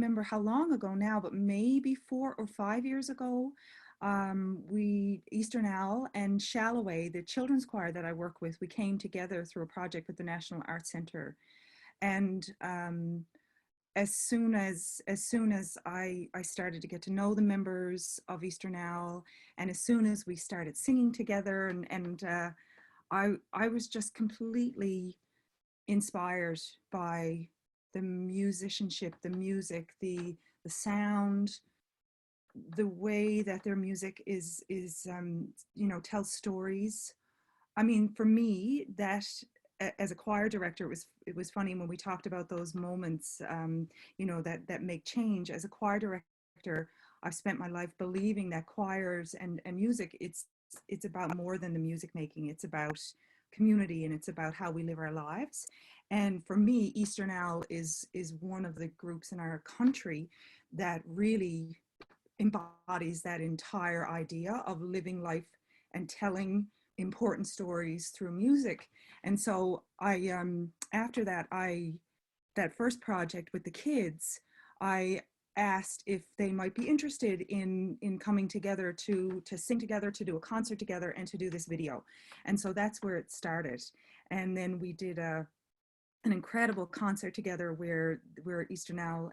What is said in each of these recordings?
remember how long ago now, but maybe 4 or 5 years ago, Eastern Owl and Shalloway, the children's choir that I work with, we came together through a project with the National Arts Centre. And as soon as I started to get to know the members of Eastern Owl, and as soon as we started singing together, and I was just completely inspired by the musicianship, the music, the sound, the way that their music is you know, tells stories. I mean, for me, that as a choir director, it was funny when we talked about those moments, you know, that make change. As a choir director, I've spent my life believing that choirs and music, it's about more than the music making. It's about community, and it's about how we live our lives. And for me, Eastern Owl is one of the groups in our country that really embodies that entire idea of living life and telling important stories through music. And so I, after that, that first project with the kids, I asked if they might be interested in coming together to sing together, to do a concert together, and to do this video. And so that's where it started. And then we did an incredible concert together where Eastern Owl,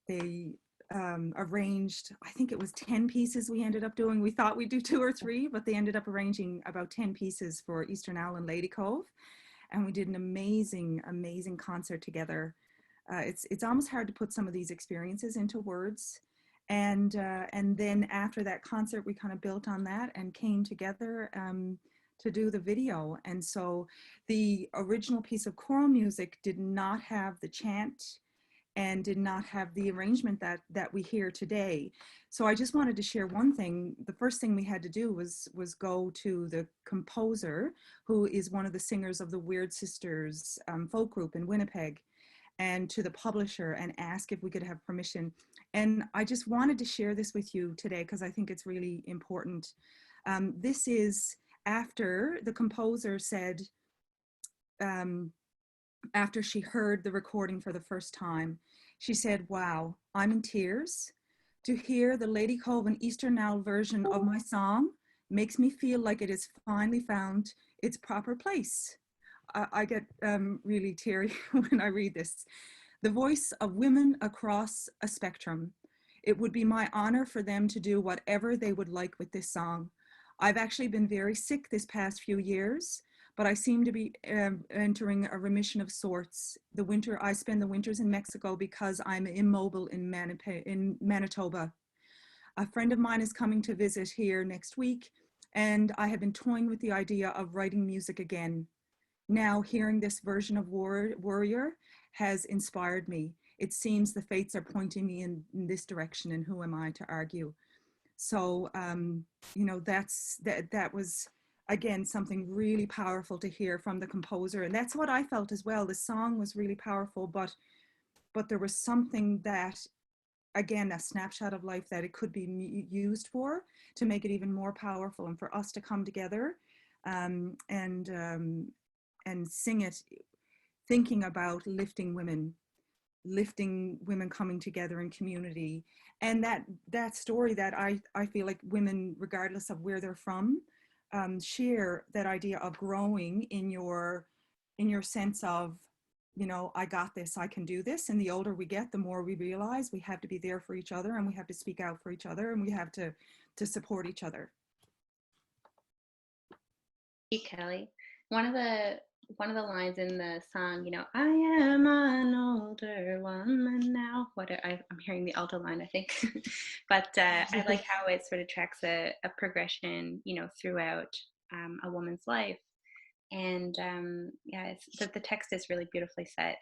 they arranged, I think it was 10 pieces we ended up doing. We thought we'd do 2 or 3, but they ended up arranging about 10 pieces for Eastern Owl and Lady Cove. And we did an amazing, amazing concert together. It's almost hard to put some of these experiences into words. And then after that concert, we kind of built on that and came together to do the video. And so the original piece of choral music did not have the chant and did not have the arrangement that we hear today. So I just wanted to share one thing. The first thing we had to do was go to the composer, who is one of the singers of the Weird Sisters folk group in Winnipeg, and to the publisher, and ask if we could have permission. And I just wanted to share this with you today because I think it's really important. This is after the composer said, after she heard the recording for the first time, she said, "Wow, I'm in tears. To hear the Lady Cove and Eastern Owl version of my song makes me feel like it has finally found its proper place." I get really teary when I read this. The voice of women across a spectrum. It would be my honor for them to do whatever they would like with this song. I've actually been very sick this past few years, but I seem to be entering a remission of sorts. I spend the winters in Mexico because I'm immobile in Manitoba. A friend of mine is coming to visit here next week, and I have been toying with the idea of writing music again. Now, hearing this version of Warrior has inspired me. It seems the fates are pointing me in this direction, and who am I to argue? So, you know, that was, again, something really powerful to hear from the composer. And that's what I felt as well. The song was really powerful, but there was something that, again, a snapshot of life that it could be used for to make it even more powerful, and for us to come together and sing it, thinking about lifting women coming together in community. And that story that I feel like women, regardless of where they're from, share that idea of growing in your sense of, you know, I got this, I can do this. And the older we get, the more we realize we have to be there for each other, and we have to speak out for each other, and we have to support each other. Thank you, Kelly. One of the lines in the song, you know, I am an older woman now. I'm hearing the alto line, I think. But I like how it sort of tracks a progression, you know, throughout a woman's life. And yeah, the text is really beautifully set.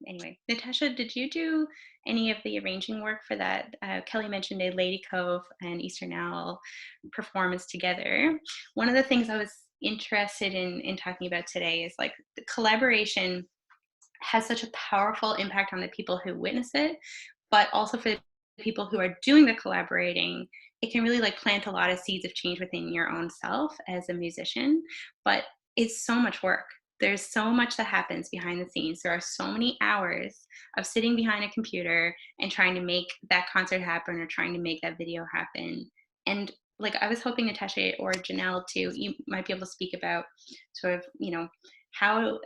Anyway, Natasha, did you do any of the arranging work for that? Kelly mentioned a Lady Cove and Eastern Owl performance together. One of the things I was interested in talking about today is like the collaboration has such a powerful impact on the people who witness it, but also for the people who are doing the collaborating, it can really like plant a lot of seeds of change within your own self as a musician. But it's so much work. there's so much that happens behind the scenes. There are so many hours of sitting behind a computer and trying to make that concert happen or trying to make that video happen. And like, I was hoping Natasha or Jenelle too, you might be able to speak about sort of, how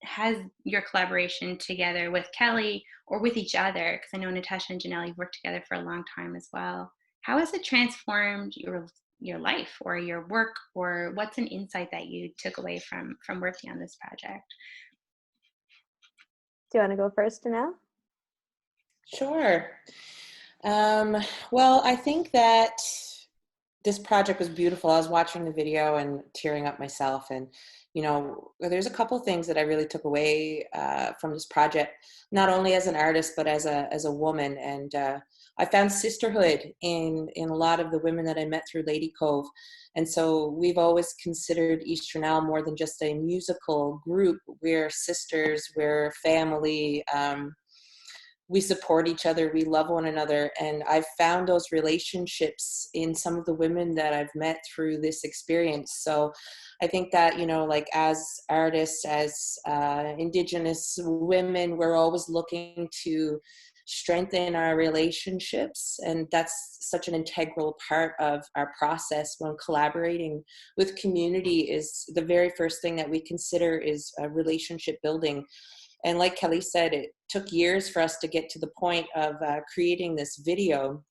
has your collaboration together with Kellie or with each other, because I know Natasha and Jenelle, you've worked together for a long time as well. How has it transformed your life or your work, or what's an insight that you took away from working on this project? Do you want to go first, Janelle? Sure. Well, I think that this project was beautiful. I was watching the video and tearing up myself. And, there's a couple things that I really took away from this project, not only as an artist, but as a woman. And I found sisterhood in a lot of the women that I met through Lady Cove. And so we've always considered Eastern Owl more than just a musical group. We're sisters, we're family. We support each other, we love one another. And I've found those relationships in some of the women that I've met through this experience. So I think that, like as artists, as Indigenous women, we're always looking to strengthen our relationships. And that's such an integral part of our process when collaborating with community. Is the very first thing that we consider is relationship building. And like Kellie said, it took years for us to get to the point of creating this video.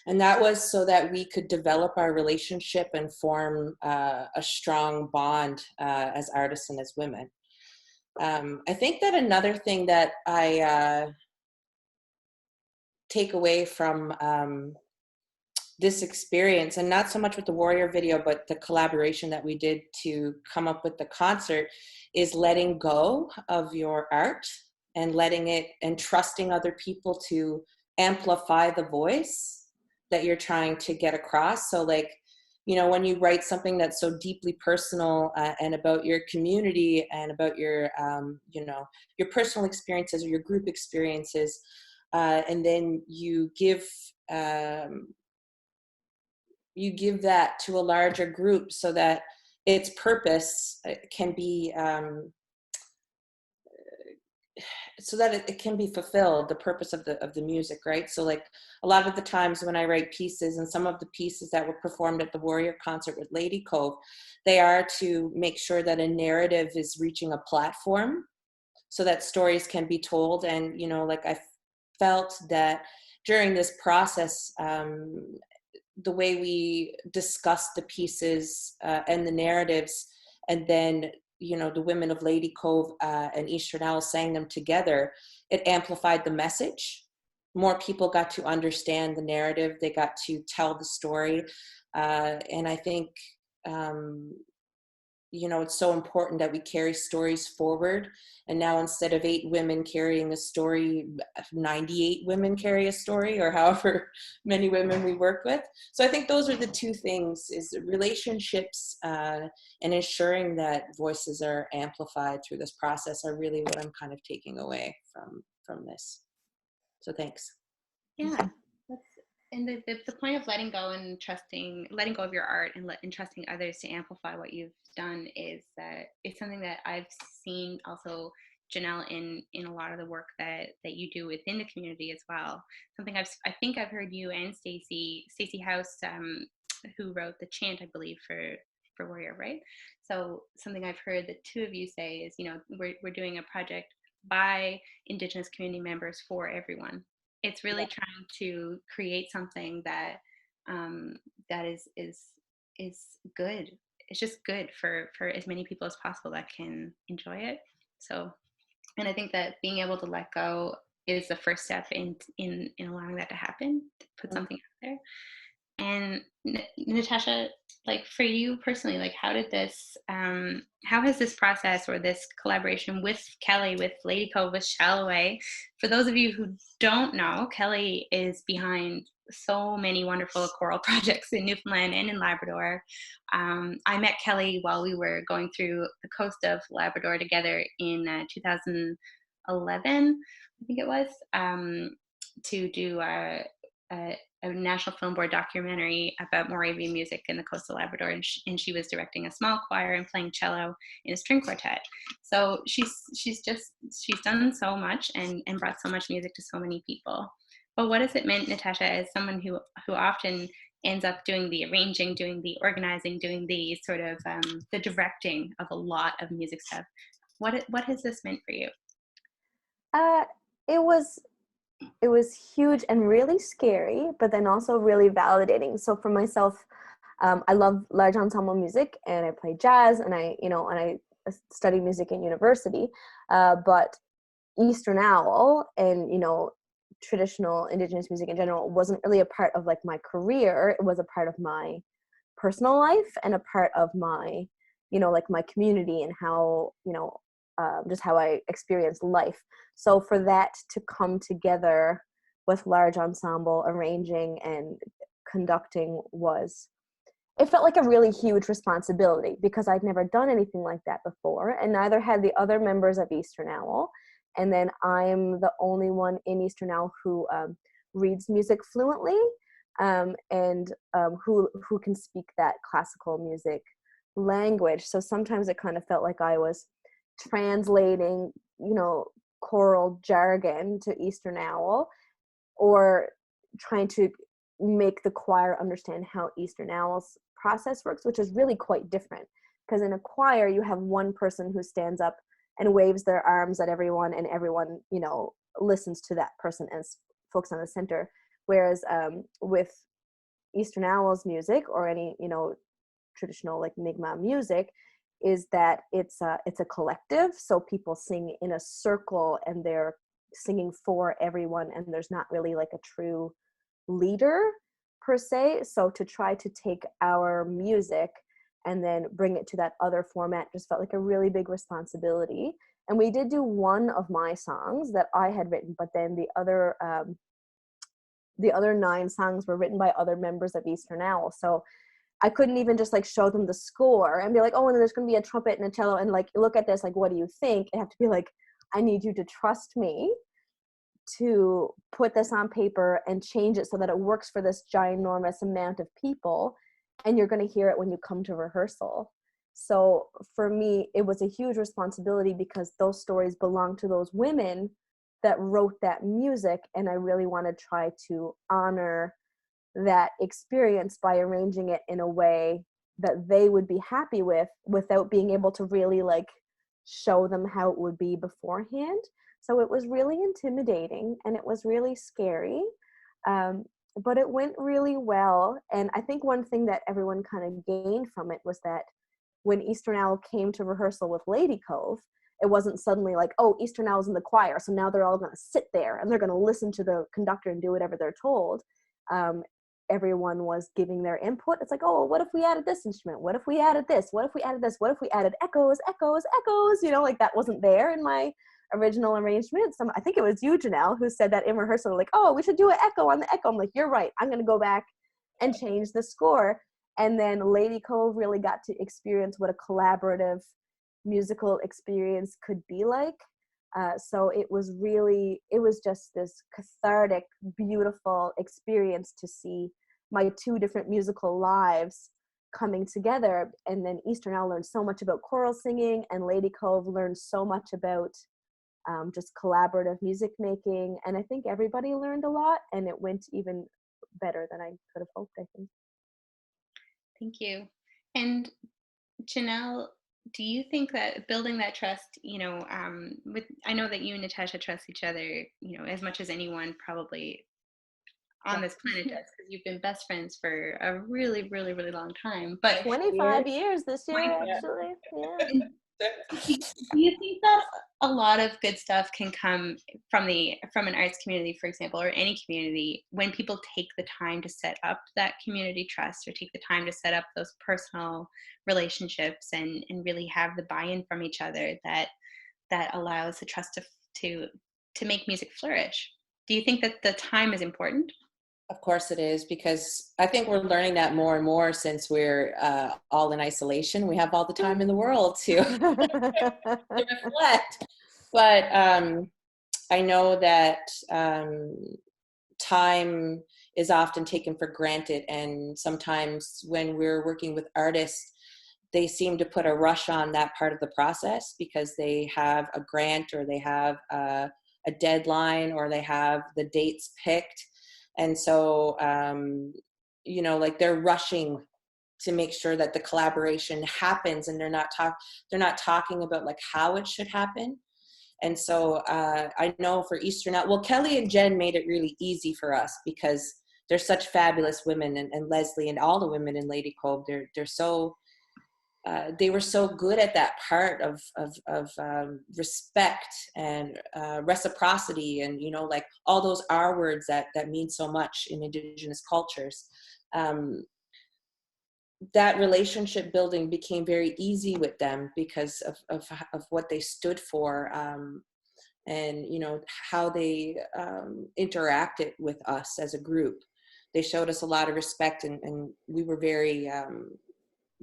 And that was so that we could develop our relationship and form a strong bond as artists and as women. I think that another thing that I take away from this experience, and not so much with the Warrior video, but the collaboration that we did to come up with the concert, is letting go of your art and letting it and trusting other people to amplify the voice that you're trying to get across. So like, when you write something that's so deeply personal and about your community and about your, your personal experiences or your group experiences, and then you give that to a larger group so that its purpose can be, so that it can be fulfilled, the purpose of the music, right? So like a lot of the times when I write pieces, and some of the pieces that were performed at the Warrior concert with Lady Cove, they are to make sure that a narrative is reaching a platform so that stories can be told. And, like I felt that during this process, the way we discussed the pieces and the narratives, and then, the women of Lady Cove and Eastern Owl sang them together, it amplified the message. More people got to understand the narrative. They got to tell the story. And I think, it's so important that we carry stories forward. And now instead of 8 women carrying a story, 98 women carry a story, or however many women we work with. So I think those are the two things, is relationships and ensuring that voices are amplified through this process are really what I'm kind of taking away from this. So thanks. Yeah. And the point of letting go and letting go of your art and trusting others to amplify what you've done is something that I've seen also, Jenelle, in a lot of the work that you do within the community as well. Something I think I've heard you and Stacey House, who wrote the chant, I believe, for Warrior, right? So something I've heard the two of you say is, we're doing a project by Indigenous community members for everyone. It's really trying to create something that that is good. It's just good for as many people as possible that can enjoy it. So, and I think that being able to let go is the first step in allowing that to happen, to put something out there. And Natasha, like for you personally, like how has this process or this collaboration with Kellie, with Lady Cove, with Shalloway, for those of you who don't know, Kellie is behind so many wonderful choral projects in Newfoundland and in Labrador. I met Kellie while we were going through the coast of Labrador together in 2011, I think it was, to do a National Film Board documentary about Moravian music in the coastal Labrador, and she was directing a small choir and playing cello in a string quartet. So she's done so much and brought so much music to so many people. But what has it meant, Natasha, as someone who often ends up doing the arranging, doing the organizing, doing the sort of the directing of a lot of music stuff? What has this meant for you? It was huge and really scary, but then also really validating. So for myself, I love large ensemble music, and I play jazz, and I studied music in university. But Eastern Owl and traditional Indigenous music in general wasn't really a part of like my career. It was a part of my personal life and a part of my like my community and how just how I experienced life. So for that to come together with large ensemble arranging and conducting it felt like a really huge responsibility, because I'd never done anything like that before, and neither had the other members of Eastern Owl. And then I'm the only one in Eastern Owl who reads music fluently, and who can speak that classical music language. So sometimes it kind of felt like I was translating, choral jargon to Eastern Owl, or trying to make the choir understand how Eastern Owl's process works, which is really quite different. Because in a choir, you have one person who stands up and waves their arms at everyone, and everyone, listens to that person as folks on the center. Whereas with Eastern Owl's music, or any, traditional like Mi'kmaq music, is that it's a collective. So people sing in a circle, and they're singing for everyone, and there's not really like a true leader per se. So to try to take our music and then bring it to that other format just felt like a really big responsibility. And we did do one of my songs that I had written, but then the other 9 songs were written by other members of Eastern Owl. So I couldn't even just like show them the score and be like, oh, and then there's going to be a trumpet and a cello, and like, look at this, like, what do you think? I have to be like, I need you to trust me to put this on paper and change it so that it works for this ginormous amount of people, and you're going to hear it when you come to rehearsal. So for me, it was a huge responsibility, because those stories belong to those women that wrote that music, and I really want to try to honor that experience by arranging it in a way that they would be happy with, without being able to really like show them how it would be beforehand. So it was really intimidating, and it was really scary, but it went really well. And I think one thing that everyone kind of gained from it was that when Eastern Owl came to rehearsal with Lady Cove, it wasn't suddenly like, oh, Eastern Owl's in the choir, so now they're all going to sit there and they're going to listen to the conductor and do whatever they're told. Everyone was giving their input. It's like, oh, what if we added this instrument? What if we added this? What if we added this? What if we added echoes, echoes, echoes? Like that wasn't there in my original arrangement. I think it was you, Jenelle, who said that in rehearsal, like, oh, we should do an echo on the echo. I'm like, you're right. I'm going to go back and change the score. And then Lady Cove really got to experience what a collaborative musical experience could be like. So it was just this cathartic, beautiful experience to see my 2 different musical lives coming together. And then Eastern Owl learned so much about choral singing, and Lady Cove learned so much about just collaborative music making. And I think everybody learned a lot, and it went even better than I could have hoped, I think. Thank you. And Jenelle, do you think that building that trust, I know that you and Natasha trust each other, as much as anyone probably on this planet does, because you've been best friends for a really, really, really long time. But 25 years this year, actually. Yeah. Do you think that a lot of good stuff can come from an arts community, for example, or any community, when people take the time to set up that community trust, or take the time to set up those personal relationships, and really have the buy-in from each other that allows the trust to make music flourish? Do you think that the time is important? Of course it is, because I think we're learning that more and more since we're all in isolation. We have all the time in the world to reflect. But I know that time is often taken for granted. And sometimes when we're working with artists, they seem to put a rush on that part of the process because they have a grant, or they have a deadline, or they have the dates picked. And so, you know, like they're rushing to make sure that the collaboration happens, and they're not talking about like how it should happen. And so I know for Eastern Out, well, Kellie and Jen made it really easy for us because they're such fabulous women, and Leslie and all the women in Lady Cove, they're so, they were so good at that part of respect and reciprocity, and, you know, like all those R words that mean so much in Indigenous cultures. That relationship building became very easy with them because of what they stood for, and, you know, how they interacted with us as a group. They showed us a lot of respect, and we were very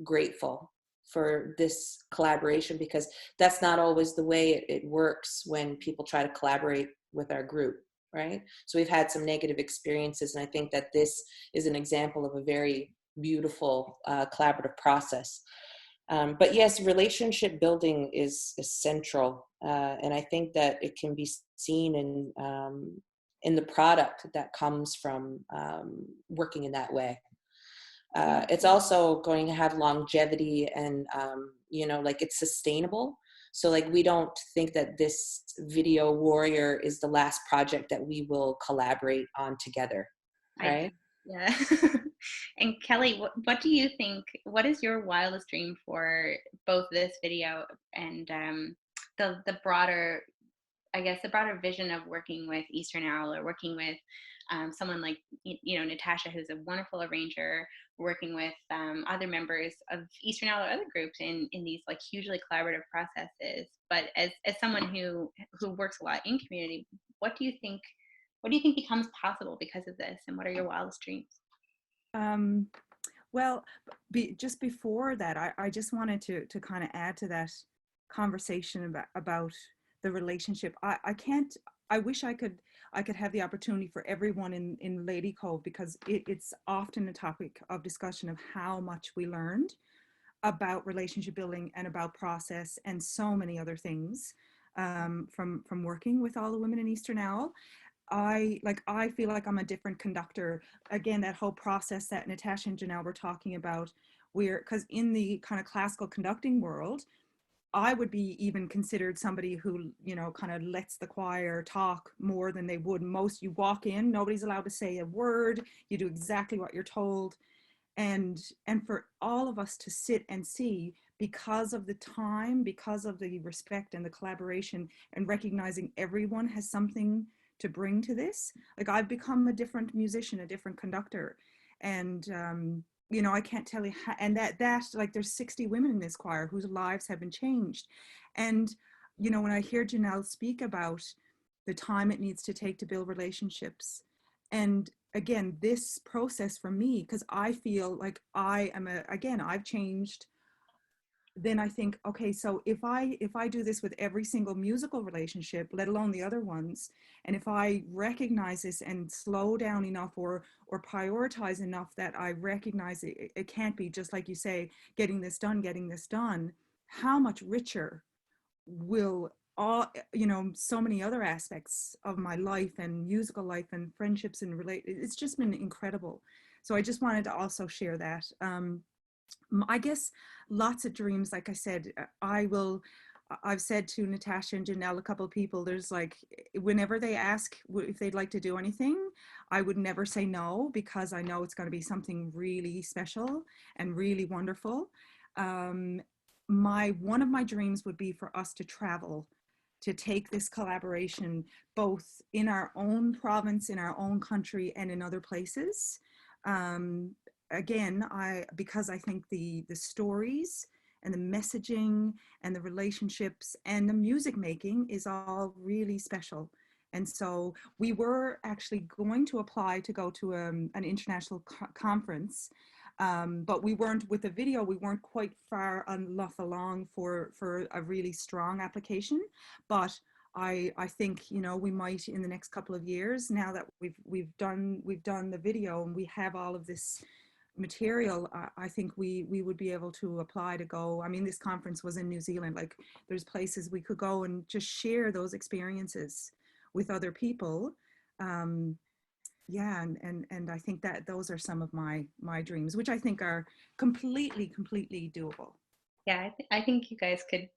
grateful for this collaboration, because that's not always the way it works when people try to collaborate with our group, right? So we've had some negative experiences, and I think that this is an example of a very beautiful collaborative process. But yes, relationship building is central, and I think that it can be seen in the product that comes from working in that way. It's also going to have longevity, and you know, like it's sustainable. So like we don't think that this Video Warrior is the last project that we will collaborate on together, right? Yeah. And Kellie, what do you think, what is your wildest dream for both this video and the broader, I guess, the broader vision of working with Eastern Owl, or working with someone like, you know, Natasha, who's a wonderful arranger, working with other members of Eastern Owl or other groups in these like hugely collaborative processes. But as someone who works a lot in community, what do you think becomes possible because of this, and what are your wildest dreams? Well, just before that, I just wanted to kind of add to that conversation about the relationship. I wish I could have the opportunity for everyone in Lady Cove, because it's often a topic of discussion of how much we learned about relationship building and about process and so many other things from working with all the women in Eastern Owl. I feel like I'm a different conductor. Again, that whole process that Natasha and Jenelle were talking about, because in the kind of classical conducting world, I would be even considered somebody who, you know, kind of lets the choir talk more than they would most. You walk in, nobody's allowed to say a word. You do exactly what you're told. And for all of us to sit and see, because of the time, because of the respect and the collaboration, and recognizing everyone has something to bring to this. Like, I've become a different musician, a different conductor. And you know, I can't tell you how, and that like there's 60 women in this choir whose lives have been changed. And, you know, when I hear Jenelle speak about the time it needs to take to build relationships, and again, this process for me, because I feel like I am I've changed. Then I think, okay, so if I do this with every single musical relationship, let alone the other ones, and if I recognize this and slow down enough, or prioritize enough that I recognize it can't be just like you say, getting this done, how much richer will all, you know, so many other aspects of my life and musical life and friendships and it's just been incredible. So I just wanted to also share that. I guess lots of dreams, like I said, I've said to Natasha and Jenelle, a couple of people, there's like, whenever they ask if they'd like to do anything, I would never say no, because I know it's going to be something really special and really wonderful. One of my dreams would be for us to travel, to take this collaboration both in our own province, in our own country, and in other places. Again, because I think the stories and the messaging and the relationships and the music making is all really special. And so we were actually going to apply to go to an international conference, but we weren't, with the video, we weren't quite far enough along for a really strong application. But I think, you know, we might in the next couple of years, now that we've done the video and we have all of this material, I think we would be able to apply to go. I mean, this conference was in New Zealand. Like, there's places we could go and just share those experiences with other people. Yeah, and I think that those are some of my dreams, which I think are completely doable. Yeah, I think you guys could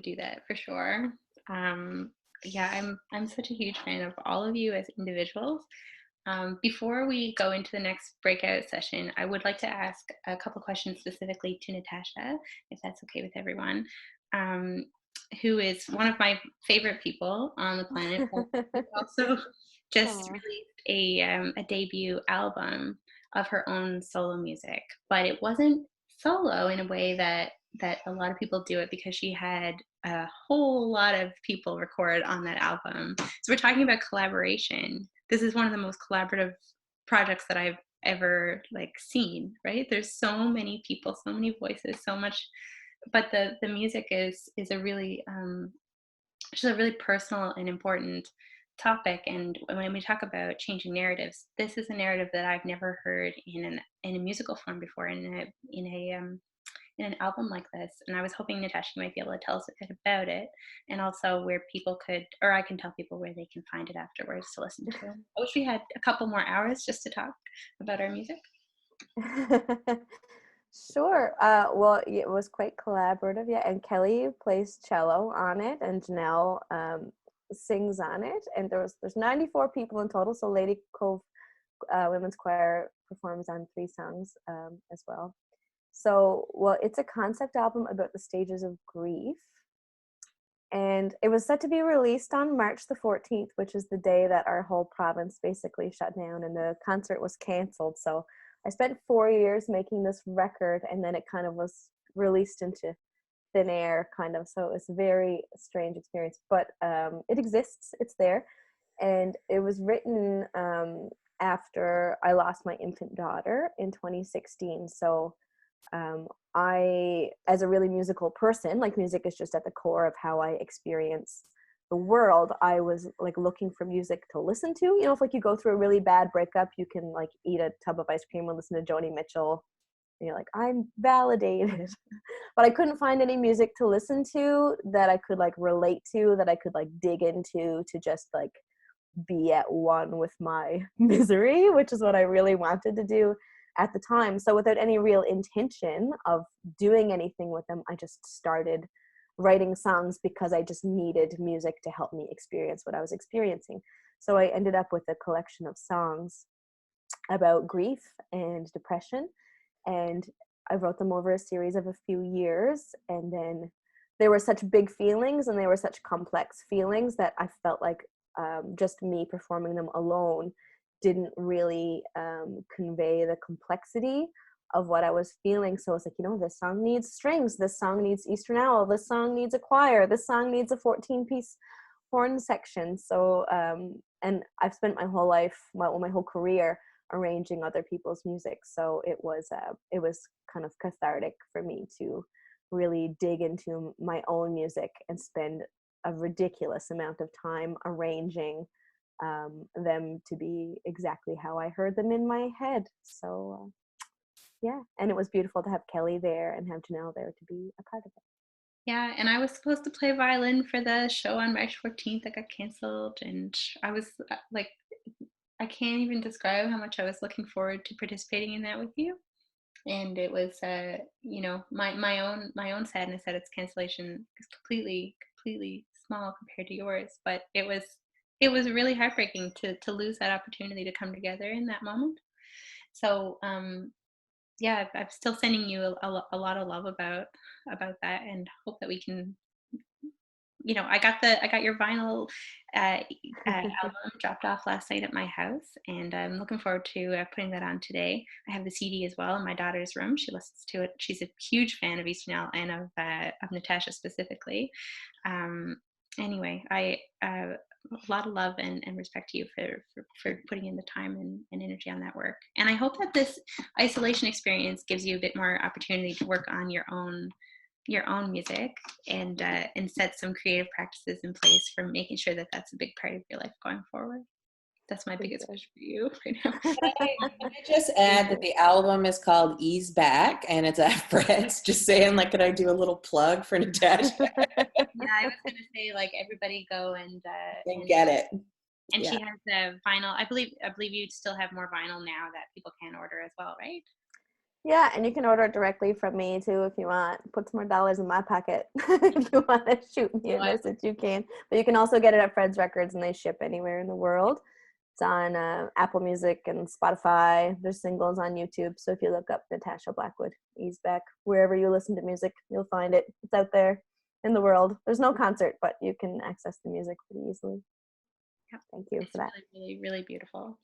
do that for sure. Yeah, I'm such a huge fan of all of you as individuals. Before we go into the next breakout session, I would like to ask a couple questions specifically to Natasha, if that's okay with everyone, who is one of my favorite people on the planet, but also just released a debut album of her own solo music. But it wasn't solo in a way that a lot of people do it, because she had a whole lot of people record on that album. So we're talking about collaboration. This is one of the most collaborative projects that I've ever seen, right? There's so many people, so many voices, so much, but the music is a really just a really personal and important topic. And when we talk about changing narratives, this is a narrative that I've never heard in a musical form before, in an album like this. And I was hoping, Natasha, you might be able to tell us a bit about it, and also where people could, or I can tell people where they can find it afterwards to listen to. I wish we had a couple more hours just to talk about our music. Sure. Well, it was quite collaborative, yeah. And Kellie plays cello on it, and Jenelle sings on it. And there's 94 people in total. So Lady Cove Women's Choir performs on 3 songs as well. So, well, it's a concept album about the stages of grief. And it was set to be released on March the 14th, which is the day that our whole province basically shut down and the concert was canceled. So I spent 4 years making this record, and then it kind of was released into thin air, kind of. So it was a very strange experience, but it exists, it's there. And it was written after I lost my infant daughter in 2016. So I, as a really musical person, music is just at the core of how I experience the world. I was looking for music to listen to. You know, if you go through a really bad breakup, you can eat a tub of ice cream and listen to Joni Mitchell. And you're like, I'm validated. But I couldn't find any music to listen to that I could relate to, that I could dig into, to just be at one with my misery, which is what I really wanted to do at the time. So without any real intention of doing anything with them, I just started writing songs because I just needed music to help me experience what I was experiencing. So I ended up with a collection of songs about grief and depression, and I wrote them over a series of a few years. And then they were such big feelings and they were such complex feelings that I felt just me performing them alone didn't really convey the complexity of what I was feeling. So it's this song needs strings, this song needs Eastern Owl, this song needs a choir, this song needs a 14-piece horn section. So and I've spent my whole life, my whole career, arranging other people's music. So it was kind of cathartic for me to really dig into my own music and spend a ridiculous amount of time arranging them to be exactly how I heard them in my head. So yeah, and it was beautiful to have Kellie there and have Jenelle there to be a part of it. Yeah, and I was supposed to play violin for the show on March 14th that got canceled, and I was I can't even describe how much I was looking forward to participating in that with you. And it was my own sadness at its cancellation is completely small compared to yours, but it was really heartbreaking to lose that opportunity to come together in that moment. So yeah, I'm still sending you a lot of love about that, and hope that we can, I got your vinyl album dropped off last night at my house, and I'm looking forward to putting that on today. I have the CD as well in my daughter's room. She listens to it. She's a huge fan of Eastern Owl and of Natasha specifically. Anyway, a lot of love and respect to you for putting in the time and energy on that work. And I hope that this isolation experience gives you a bit more opportunity to work on your own your own music and set some creative practices in place for making sure that that's a big part of your life going forward. That's my biggest wish for you right now. Can I just add that the album is called Ease Back, and it's at Fred's. Just saying, like, could I do a little plug for Natasha? Yeah, I was gonna say, like, everybody go and Get it. And Yeah. she has the vinyl. I believe you still have more vinyl now that people can order as well, right? Yeah, and you can order it directly from me too if you want. Put some more dollars in my pocket. If you want to shoot me a message, you can. But you can also get it at Fred's Records, and they ship anywhere in the world. It's on Apple Music and Spotify. There's singles on YouTube. So if you look up Natasha Blackwood, Ease Back, wherever you listen to music, you'll find it. It's out there in the world. There's no concert, but you can access the music pretty easily. Yep. Thank you for that. It's really, really, really beautiful.